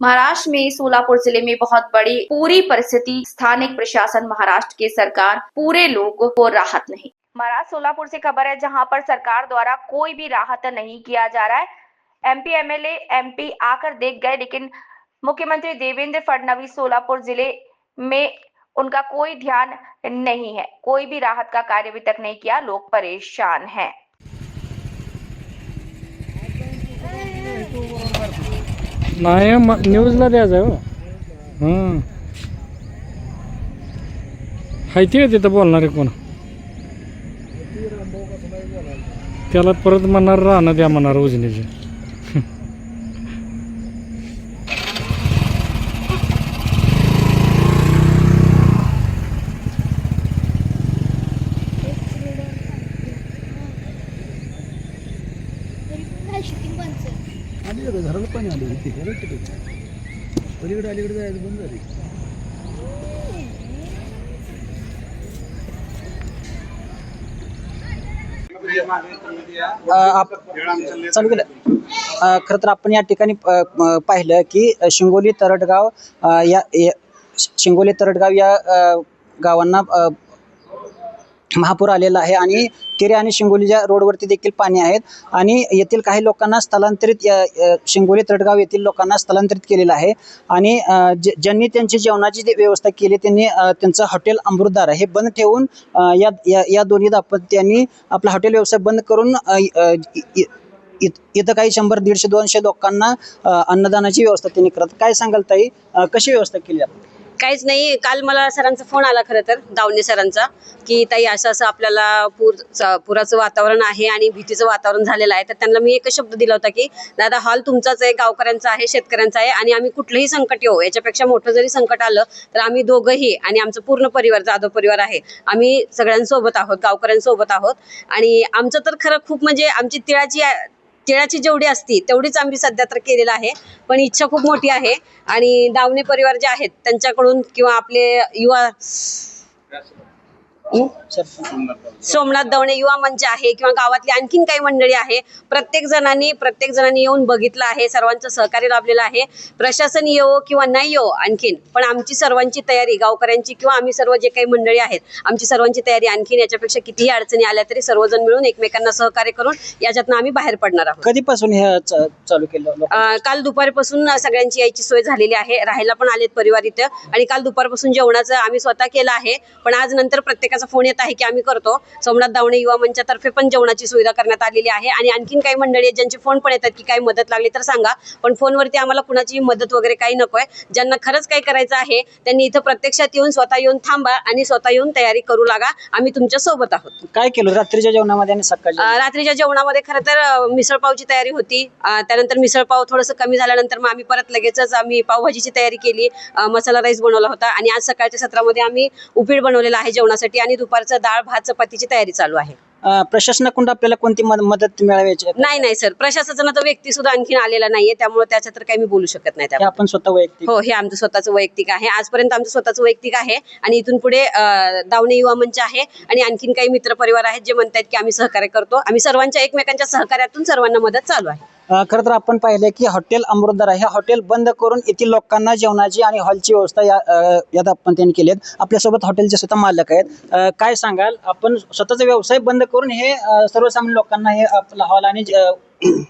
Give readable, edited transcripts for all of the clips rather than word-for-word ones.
महाराष्ट्र में सोलापुर जिले में बहुत बड़ी पूरी परिस्थिति, स्थानिक प्रशासन, महाराष्ट्र की सरकार, पूरे लोगों को राहत नहीं। महाराष्ट्र सोलापुर से खबर है जहां पर सरकार द्वारा कोई भी राहत नहीं किया जा रहा है। एमपी एमएलए एमपी आकर देख गए, लेकिन मुख्यमंत्री देवेंद्र फडणवीस सोलापुर जिले में उनका कोई ध्यान नहीं है। कोई भी राहत का कार्य अभी तक नहीं किया। लोग परेशान हैं। नाही न्यूजला द्यायचं आहे हो. माहिती आहे तिथं बोलणारे कोण, त्याला परत म्हणणार राहणं द्या म्हणणार उजनीचे. घराला पाणी आले पलीकडे अलीकडे जायचं बंद झाली. चालू केलं. खरं तर आपण या ठिकाणी पाहिलं की शिंगोली तरटगाव या गावांना महापूर आलेला आहे आणि केरे आणि शिंगोलीच्या रोडवरती देखील पाणी आहेत आणि येथील काही लोकांना स्थलांतरित शिंगोली तरटगाव येथील लोकांना स्थलांतरित केलेलं आहे आणि ज्यांनी त्यांची जेवणाची व्यवस्था केली त्यांनी त्यांचं हॉटेल अमृतधार हे बंद ठेवून या दोन्ही दाम्पत्यांनी आपला हॉटेल व्यवसाय बंद करून इथं काही 100-150-200 लोकांना अन्नदानाची व्यवस्था त्यांनी करत. काय सांगाल ताई, कशी व्यवस्था केली आपण? काहीच नाही. काल मला सरांचा फोन आला, खरं तर दावणे सरांचा, की ताई असं असं आपल्याला पुराचं वातावरण आहे आणि भीतीचं वातावरण झालेलं आहे. तर त्यांना मी एकच शब्द दिला होता की दादा, हॉल तुमचाच आहे, गावकऱ्यांचा आहे, शेतकऱ्यांचा आहे आणि आम्ही कुठलंही संकट येऊ, याच्यापेक्षा मोठं जरी संकट आलं तर आम्ही दोघंही आणि आमचं पूर्ण परिवार, जाधव परिवार आहे, आम्ही सगळ्यांसोबत आहोत, गावकऱ्यांसोबत आहोत. आणि आमचं तर खरं खूप म्हणजे आमची तिळाची जेवढी असती तेवढीच आम्ही सध्या तर केलेलं आहे, पण इच्छा खूप मोठी आहे. आणि दावणे परिवार जे आहेत त्यांच्याकडून किंवा आपले युवा सोमनाथ दवणे युवा मंच आहे किंवा गावातली आणखीन काही मंडळी आहे, प्रत्येक जणांनी येऊन बघितलं आहे, सर्वांचं सहकार्य लाभलेलं आहे. प्रशासन येवो किंवा नाही येवो आणखीन, पण आमची सर्वांची तयारी, गावकऱ्यांची किंवा आम्ही सर्व जे काही मंडळी आहेत, आमची सर्वांची तयारी, आणखीन याच्यापेक्षा कितीही अडचणी आल्या तरी सर्वजण मिळून एकमेकांना सहकार्य करून याच्यातनं आम्ही बाहेर पडणार आहोत. कधीपासून हे चालू केलं? काल दुपारपासून सगळ्यांची यायची सोय झालेली आहे, राहायला पण आलेत परिवार इथं आणि काल दुपारपासून जेवणाचं आम्ही स्वतः केलं आहे. पण आज नंतर प्रत्येकाचा फोन येत आहे की आम्ही करतो. सोमनाथ दावणे युवा मंचातर्फे पण जेवणाची सुविधा करण्यात आलेली आहे आणि आणखीन काही मंडळी आहेत ज्यांचे फोन पण येतात की काही मदत लागली तर सांगा, पण फोनवरती आम्हाला कुणाची मदत वगैरे काही नकोय. ज्यांना खरंच काही करायचं आहे त्यांनी इथं प्रत्यक्षात येऊन स्वतः येऊन थांबा आणि स्वतः येऊन तयारी करू लागा. आम्ही तुमच्या सोबत आहोत. काय केलं रात्रीच्या जेवणामध्ये आणि सकाळच्या? रात्रीच्या जेवणामध्ये खरं तर मिसळपावची तयारी होती. त्यानंतर मिसळपाव थोडंसं कमी झाल्यानंतर मग आम्ही परत लगेचच आम्ही पावभाजीची तयारी केली, मसाला राईस बनवला होता आणि आज सकाळच्या सत्रामध्ये आम्ही उपीट बनवलेला आहे जेवणासाठी आणि दुपारचं डाळ भात चपातीची तयारी चालू आहे. प्रशासनाकडून आपल्याला कोणती मदत मिळावी? नाही सर, प्रशासनाचा व्यक्ती सुद्धा आणखीन आलेला नाहीये, त्यामुळे त्याच्या तर काही मी बोलू शकत नाही. आपण स्वतः वैयक्तिक? हो, हे आमचं स्वतःचं वैयक्तिक आहे. आजपर्यंत आमचं स्वतःचं वैयक्तिक आहे आणि इथून पुढे दावणे युवा मंच आहे आणि आणखीन काही मित्र परिवार आहेत जे म्हणतात की आम्ही सहकार्य करतो. आम्ही सर्वांच्या एकमेकांच्या सहकार्यातून सर्वांना मदत चालू आहे. खरं तर आपण पाहिलंय की हॉटेल अमृतधार हे हॉटेल बंद करून येथील लोकांना जेवणाची आणि हॉलची व्यवस्था यात आपण त्यांनी केली आहे. आपल्यासोबत हॉटेलचे स्वतः मालक आहेत. काय सांगाल, आपण स्वतःचा व्यवसाय बंद करून हे सर्वसामान्य लोकांना हे आपला हॉल आणि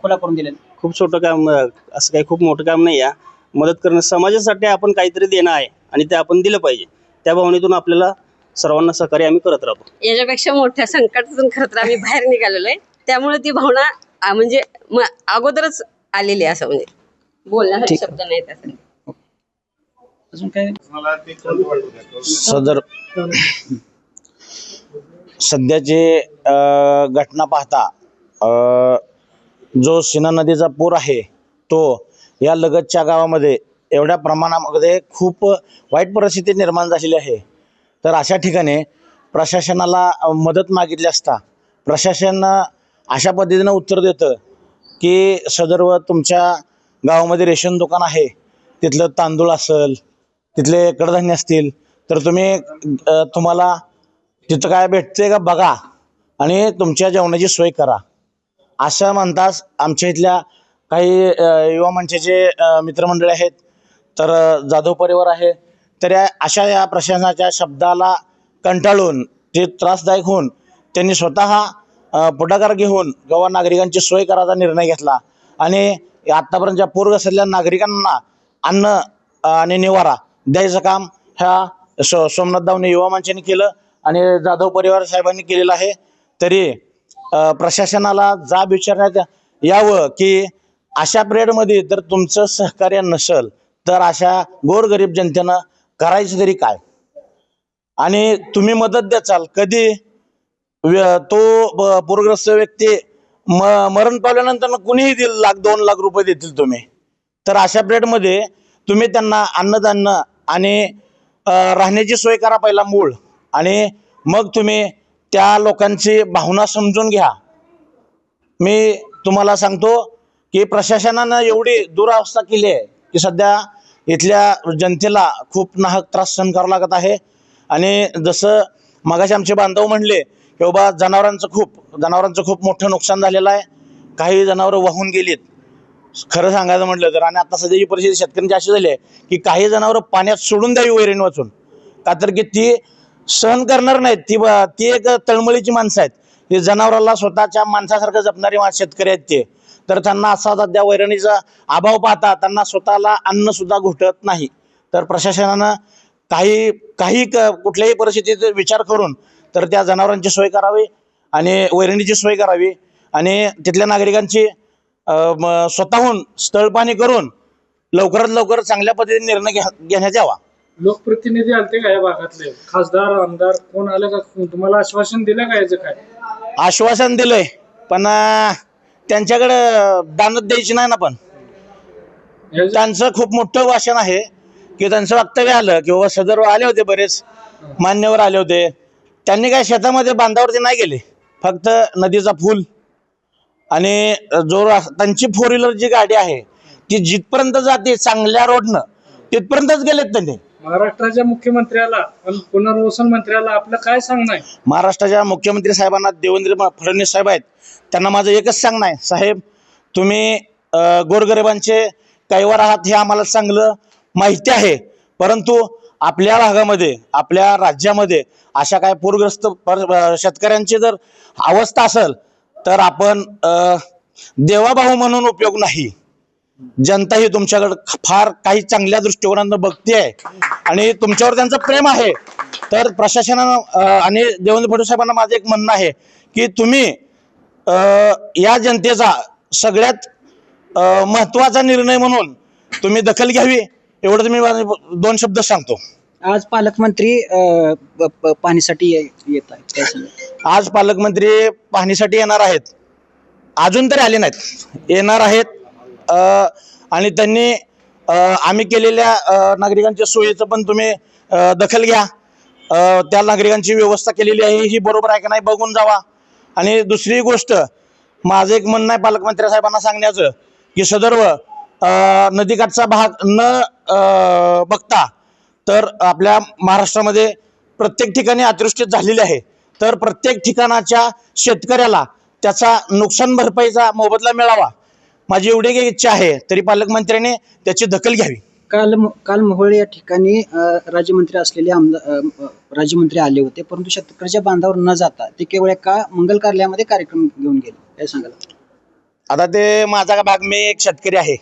खुला करून दिले? खूप छोटं काम, असं काही खूप मोठं काम नाही. या मदत करणं समाजासाठी आपण काहीतरी देणं आहे आणि ते आपण दिलं पाहिजे. त्या भावनेतून आपल्याला सर्वांना सहकार्य आम्ही करत राहतो. याच्यापेक्षा मोठ्या संकटातून खरं तर आम्ही बाहेर निघालेलो आहे, त्यामुळे ती भावना म्हणजे अगोदरच आलेली आहे, असं म्हणजे बोलण्यासाठी शब्द नाही. अजून काय सध्याची घटना पाहता जो सीना नदीचा पूर आहे तो या लगतच्या गावामध्ये एवढ्या प्रमाणामध्ये खूप वाईट परिस्थिती निर्माण झालेली आहे. तर अशा ठिकाणी प्रशासनाला मदत मागितली असता प्रशासन अशा पद्धतीनं उत्तर देतं की सदर्व तुमच्या गावामध्ये रेशन दुकान आहे, तिथलं तांदूळ असेल, तिथले कडधान्य असतील तर तुम्हाला तिथं काय भेटते का बघा आणि तुमच्या जेवणाची सोय करा असं म्हणताच आमच्या इथल्या काही युवा मंचाचे मित्रमंडळी आहेत तर जाधव परिवार आहे. तर अशा या प्रशासनाच्या शब्दाला कंटाळून ते त्रासदायक होऊन त्यांनी स्वतः पुढाकार घेऊन गावा नागरिकांची सोय करायचा निर्णय घेतला आणि आत्तापर्यंतच्या पूरग्रस्तांच्या नागरिकांना अन्न आणि निवारा द्यायचं काम ह्या सोमनाथ दावणे युवा मंचाने केलं आणि जाधव परिवार साहेबांनी केलेलं आहे. तरी प्रशासनाला जाब विचारण्यात यावं की अशा पिरियडमध्ये जर तुमचं सहकार्य नसेल तर अशा गोरगरीब जनतेनं करायचं तरी काय आणि तुम्ही मदत द्याचाल कधी. तो पूरग्रस्त व्यक्ती मरण पावल्यानंतर कुणीही देईल 1-2 लाख रुपये देतील तुम्ही. तर अशा पिरियडमध्ये तुम्ही त्यांना अन्नधान्य आणि राहण्याची सोय करा पहिला मूळ आणि मग तुम्ही त्या लोकांची भावना समजून घ्या. मी तुम्हाला सांगतो की प्रशासनानं एवढी दुरावस्था केली आहे की सध्या इथल्या जनतेला खूप नाहक त्रास सहन करावा लागत आहे. आणि जसं मगाशी आमचे बांधव म्हणले की बाबा जनावरांचं खूप मोठं नुकसान झालेलं आहे. काही जनावरं वाहून गेलीत खरं सांगायचं म्हटलं तर. आणि आता सध्याची परिस्थिती शेतकऱ्यांची अशी झाली आहे की काही जनावरं पाण्यात सोडून द्यावी वैरण वाचून का तर की ती सहन करणार नाहीत. ती एक तळमळीची माणसं आहेत. ती जनावराला स्वतःच्या माणसासारखं जपणारी शेतकरी आहेत ते. तर त्यांना असा सध्या वैरणीचा अभाव पाहता त्यांना स्वतःला अन्न सुद्धा घुटत नाही. तर प्रशासनानं कुठल्याही परिस्थितीत विचार करून तर त्या जनावरांची सोय करावी आणि वैरणीची सोय करावी आणि तिथल्या नागरिकांची स्वतःहून स्थळपाहणी करून लवकरात लवकर चांगल्या पद्धतीने निर्णय घेण्यात यावा. लोकप्रतिनिधी आलते का या भागातले खासदार आमदार कोण आलं का तुम्हाला आश्वासन दिलं का याचं काय? आश्वासन दिलंय पण त्यांच्याकडे दानत द्यायची नाही ना. पण त्यांचं खूप मोठं भाषण आहे की त्यांचं वक्तव्य आलं की बाबा सदर आले होते बरेच मान्यवर आले होते. त्यांनी काय शेतामध्ये बांधावरती नाही गेले. फक्त नदीचा पूल आणि त्यांची 4 व्हीलर गाडी आहे ती जिथपर्यंत जाते चांगल्या रोडनं तिथपर्यंतच गेलेत त्यांनी. महाराष्ट्राच्या मुख्यमंत्र्याला आणि पुनर्वसन मंत्र्याला आपलं काय सांगणं आहे? महाराष्ट्राच्या मुख्यमंत्री साहेबांना देवेंद्र फडणवीस साहेब आहेत त्यांना माझं एकच सांगणं आहे. साहेब तुम्ही गोरगरिबांचे कैवार आहात हे आम्हाला चांगलं माहिती आहे. परंतु आपल्या भागामध्ये आपल्या राज्यामध्ये अशा काय पूरग्रस्त शेतकऱ्यांची जर अवस्था असेल तर आपण देवाभाऊ म्हणून उपयोग नाही. जनता ही तुमच्याकडे फार काही चांगल्या दृष्टिकोनानं बघते आहे आणि तुमच्यावर त्यांचं प्रेम आहे. तर प्रशासनानं आणि देवेंद्र फडणवीस साहेबांना माझं एक म्हणणं आहे की तुम्ही या जनतेचा सगळ्यात महत्त्वाचा निर्णय म्हणून तुम्ही दखल घ्यावी एवढं तुम्ही 2 शब्द सांगतो. आज पालकमंत्री पाहणीसाठी येत आहेत. आज पालकमंत्री पाहणीसाठी येणार आहेत. अजून तरी आले नाहीत, येणार आहेत. आणि त्यांनी आम्ही केलेल्या नागरिकांच्या सोयीचं पण तुम्ही दखल घ्या. त्या नागरिकांची व्यवस्था केलेली आहे ही बरोबर आहे का नाही बघून जावा. आणि दुसरी गोष्ट माझं एक म्हणणं आहे पालकमंत्री साहेबांना सांगण्याचं की सदर्व नदीकाठचा भाग न बघता तर आपल्या महाराष्ट्रामध्ये प्रत्येक ठिकाणी अतिवृष्टी झालेली आहे. तर प्रत्येक ठिकाणाच्या शेतकऱ्याला त्याचा नुकसान भरपाईचा मोबदला मिळावा माझी एवढी काही इच्छा आहे. तरी पालकमंत्र्यांनी त्याची दखल घ्यावी. काल मोहोळ या ठिकाणी राज्यमंत्री असलेले राज्यमंत्री आले होते परंतु शेतकऱ्याच्या बांधावर न जाता ते केवळ एका मंगल कार्यालयामध्ये कार्यक्रम घेऊन गेले. काय सांगाल? आता ते माझा भाग मी एक शेतकरी आहे.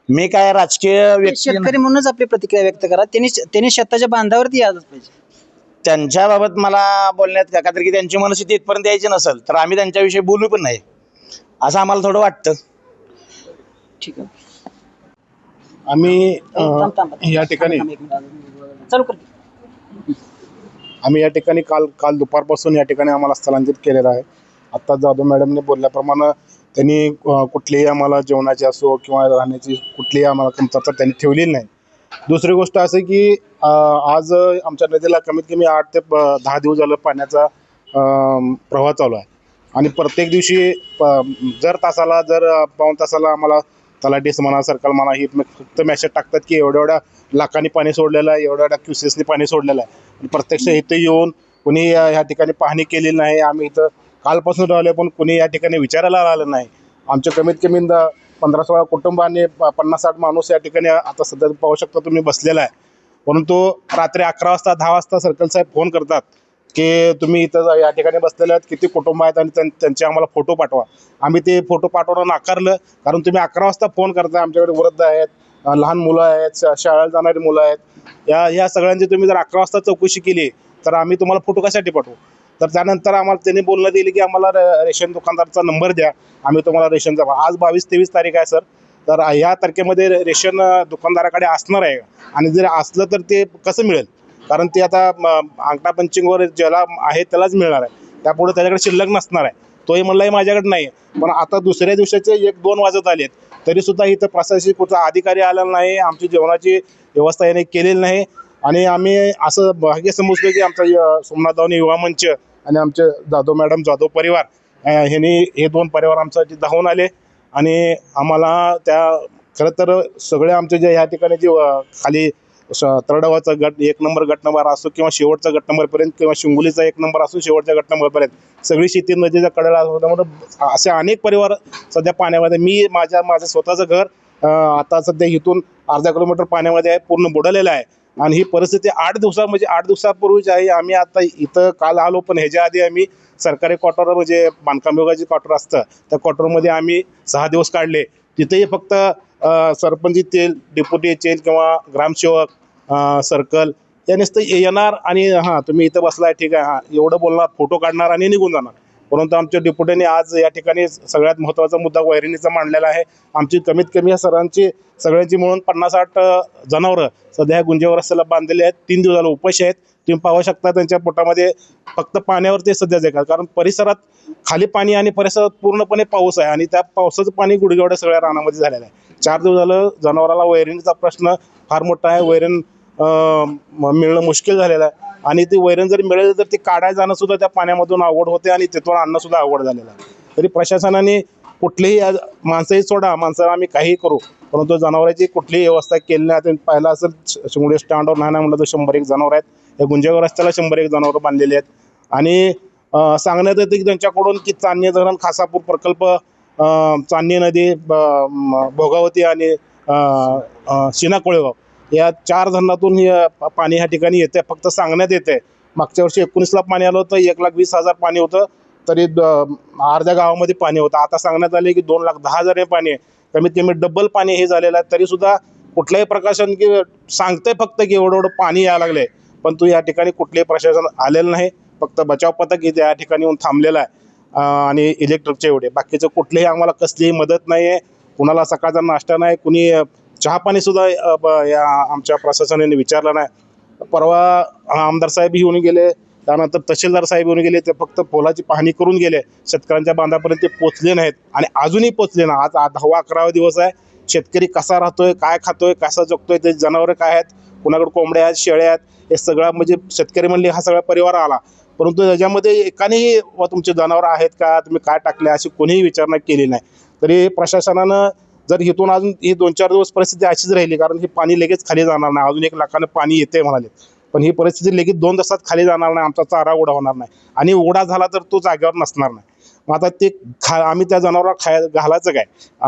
मी काय राजकीय व्यक्ती शेतकरी म्हणूनच आपली प्रतिक्रिया व्यक्त करा. त्यांनी शेताच्या बांधावरती यायलाच पाहिजे. त्यांच्याबाबत मला बोलण्यात का तर की त्यांची मनस्थिती इथपर्यंत यायची नसेल तर आम्ही त्यांच्याविषयी बोलू पण नाही असं आम्हाला थोडं वाटतं. ठीक आहे. आम्ही या ठिकाणी चालू कर. आम्ही या ठिकाणी काल दुपारपासून या ठिकाणी आम्हाला स्थलांतरित केलेलं आहे. आत्ता जाधव मॅडमने बोलल्याप्रमाणे त्यांनी कुठलीही आम्हाला जेवणाची असो किंवा राहण्याची कुठलीही आम्हाला कमतरता त्यांनी ठेवलेली नाही. दुसरी गोष्ट असं की आज आमच्या नदीला कमीत कमी 8 ते 10 दिवस झालं पाण्याचा प्रवाह चालू आहे आणि प्रत्येक दिवशी जर पाऊण तासाला आम्हाला तलाठी म्हणा सरकार म्हणा ही फक्त मेसेज टाकतात की एवढ्या लाखांनी पाणी सोडलेलं आहे, एवढ्या क्युसेसनी पाणी सोडलेलं आहे. आणि प्रत्यक्ष इथं येऊन कुणी ह्या ठिकाणी पाहणी केलेली नाही. आम्ही इथं कालपासून राहिलो पण कुणी या ठिकाणी विचारायला आलं नाही. आमच्या कमीत कमी 15-16 कुटुंब आणि 50-60 माणूस या ठिकाणी आता सध्या पाहू शकता तुम्ही बसलेला आहे. परंतु रात्री 11 वाजता 10 वाजता सर्कल साहेब फोन करतात की तुम्ही इथं या ठिकाणी बसलेले आहेत, किती कुटुंब आहेत आणि त्यांचे आम्हाला फोटो पाठवा. आम्ही ते फोटो पाठवणं नाकारलं, कारण तुम्ही 11 वाजता फोन करताय. आमच्याकडे वृद्ध आहेत, लहान मुलं आहेत, शाळेला जाणारी मुलं आहेत. या सगळ्यांची तुम्ही जर 11 वाजता चौकशी केली तर आम्ही तुम्हाला फोटो कशासाठी पाठवू. तर त्यानंतर आम्हाला त्यांनी बोलणं दिलं की आम्हाला रेशन दुकानदाराचा नंबर द्या, आम्ही तुम्हाला रेशनचा. आज 22-23 तारीख आहे सर. तर या तारखेमध्ये रेशन दुकानदाराकडे असणार आहे आणि जर असलं तर ते कसं मिळेल, कारण ते आता अंगठा पंचिंगवर ज्याला आहे त्यालाच मिळणार आहे, त्यापुढे त्याच्याकडे शिल्लक नसणार आहे. तोही म्हणलाही माझ्याकडे नाही. पण आता दुसऱ्या दिवसाचे 1-2 वाजत आलेत तरीसुद्धा इथं प्रशासकीय कुठचा अधिकारी आलेला नाही, आमची जेवणाची व्यवस्था याने केलेली नाही. आणि आम्ही असं भाग्य समजतो की आमचा सोमनाथ दावणे युवा मंच आणि आमचे जाधव मॅडम, जाधव परिवार हे 2 परिवार आमच्यासाठी धावून आले आणि आम्हाला त्या खरं तर सगळे आमचे जे ह्या ठिकाणी जे खाली तरडगावचा गट 1 नंबर गट नंबर असो किंवा शेवटचा गट नंबरपर्यंत किंवा शिंगोलीचा 1 नंबर असो शेवटच्या गट नंबरपर्यंत सगळी शेती नदीच्या कडेला असल्यामुळे असे अनेक परिवार सध्या पाण्यामध्ये. मी माझं स्वतःचं घर आता सध्या इथून अर्धा किलोमीटर पाण्यामध्ये आहे, पूर्ण बुडालेलं आहे. आणि ही परिस्थिती 8 दिवसापूर्वीची आहे. आम्ही आता इथं काल आलो, पण ह्याच्या आधी आम्ही सरकारी क्वार्टर म्हणजे बांधकाम विभागाचे क्वार्टर असतं त्या क्वार्टरमध्ये आम्ही 6 दिवस काढले. तिथेही फक्त सरपंच येतील, डेप्युटी येतील किंवा ग्रामसेवक, सर्कल या नुसतं येणार आणि हां तुम्ही इथं बसलाय ठीक आहे, हां एवढं बोलणार, फोटो काढणार आणि निघून जाणार. परंतु आमच्या डेप्युटीने आज या ठिकाणी सगळ्यात महत्त्वाचा मुद्दा वैरणीचा मांडलेला आहे. आमची कमीत कमी या सगळ्यांची मिळून 50-60 जनावरं सध्या ह्या गुंजेवर रस्त्याला बांधलेले आहेत. 3 दिवस झालं उपाशी आहेत. तुम्ही पाहू शकता त्यांच्या पोटामध्ये फक्त पाण्यावर ते सध्या जगाल, कारण परिसरात खाली पाणी आणि परिसरात पूर्णपणे पाऊस आहे आणि त्या पावसाचं पाणी गुडघेवढ्या सगळ्या रानामध्ये झालेलं आहे. 4 दिवस झालं जनावराला वैरणीचा प्रश्न फार मोठा आहे. वैरण मिळणं मुश्किल झालेलं आहे आणि ती वैरण जरी मिळेल तर ती काढायला जाणं सुद्धा त्या पाण्यामधून अवघड होते आणि तिथून आणणं सुद्धा अवघड झालेलं आहे. तरी प्रशासनाने कुठलीही माणसंही सोडा, माणसं आम्ही काहीही करू, परंतु जनावरांची कुठलीही व्यवस्था केली नाही. तुम्ही पाहिलं असेल शिंगोली स्टँडवर नाही म्हटलं तर 101 जनावर आहेत. या गुंजेगाव रस्त्याला 101 जनावरं बांधलेली आहेत. आणि सांगण्यात येतं की त्यांच्याकडून की चांदणी धरण, खासापूर प्रकल्प, चांदणी नदी, भोगावती आणि शिना कोळेगाव या 4 धरणातून पाणी ह्या ठिकाणी येते. फक्त सांगण्यात येते. मागच्या वर्षी 19ला पाणी आलं होतं, 1,20,000 पाणी होतं, तरी अर्ध्या गावामध्ये पाणी होतं. आता सांगण्यात आले की 2,10,000 हे पाणी आहे. कमीत कमी डबल पाणी हे झालेलं आहे. तरीसुद्धा कुठलंही प्रशासन की सांगते फक्त की एवढं पाणी यायला लागले, पण तू या ठिकाणी कुठलेही प्रशासन आलेलं नाही. फक्त बचाव पथक इथे या ठिकाणी येऊन थांबलेलं आहे आणि इलेक्ट्रिकचे एवढे, बाकीचं कुठलेही आम्हाला कसलीही मदत नाही आहे. कुणाला सकाळचा नाश्ता नाही, कुणी चहा पाणी सुद्धा या आमच्या प्रशासनाने विचारलं नाही. परवा आमदार साहेब येऊन गेले, त्यानंतर तहसीलदार साहेब येऊन गेले, ते फक्त पोलाची पाहणी करून गेले. शेतकऱ्यांच्या बांधापर्यंत ते पोचले नाहीत आणि अजूनही पोचले ना. आज 10वा-11वा दिवस आहे. शेतकरी कसा राहतोय, काय खातोय, कसा जगतोय, ते जनावरं काय आहेत, कुणाकडे कोंबड्या आहेत, शेळ्या आहेत, हे सगळं म्हणजे शेतकरी म्हणले हा सगळा परिवार आला. परंतु याच्यामध्ये एकानेही तुमचे जनावरं आहेत का, तुम्ही काय टाकले, अशी कोणीही विचारणा केली नाही. तरी प्रशासनानं जर इथून अजून ही 2-4 दिवस परिस्थिती अशीच राहिली, कारण ही पाणी लगेच खाली जाणार नाही. अजून 1 लाखानं पाणी येते म्हणाले, पण ही परिस्थिती लगेच 2 दिवसात खाली जाणार नाही. आमचा चारा उडा होणार नाही आणि उडा झाला तर तो जागेवर नसणार नाही. मग आता ते आम्ही त्या जनावरांना घालायचं काय.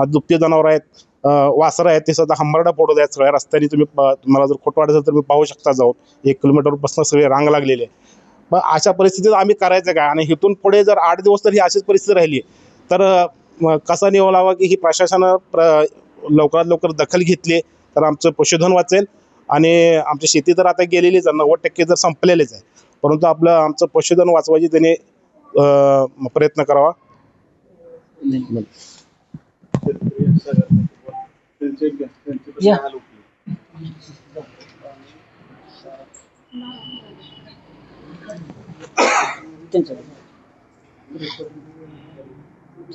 दुभते जनावर आहेत, वासरं आहेत, ते सुद्धा हंबरडा फोडत आहेत सगळ्या रस्त्याने. तुम्हाला जर खोट वाटत असेल तर तुम्ही पाहू शकता जाऊन, 1 किलोमीटरपासून सगळे रांग लागलेली आहे. मग अशा परिस्थितीत आम्ही करायचं काय. आणि इथून पुढे जर 8 दिवस तर ही अशीच परिस्थिती राहिली तर कसा निवड लावा की ही प्रशासनानं लवकरात लवकर दखल घेतली तर आमचं पशुधन वाचेल. आणि आमची शेती तर आता गेलेलीच आहे, 90% तर संपलेलेच आहे, परंतु आमचं पशुधन वाचवायची त्यांनी प्रयत्न करावा.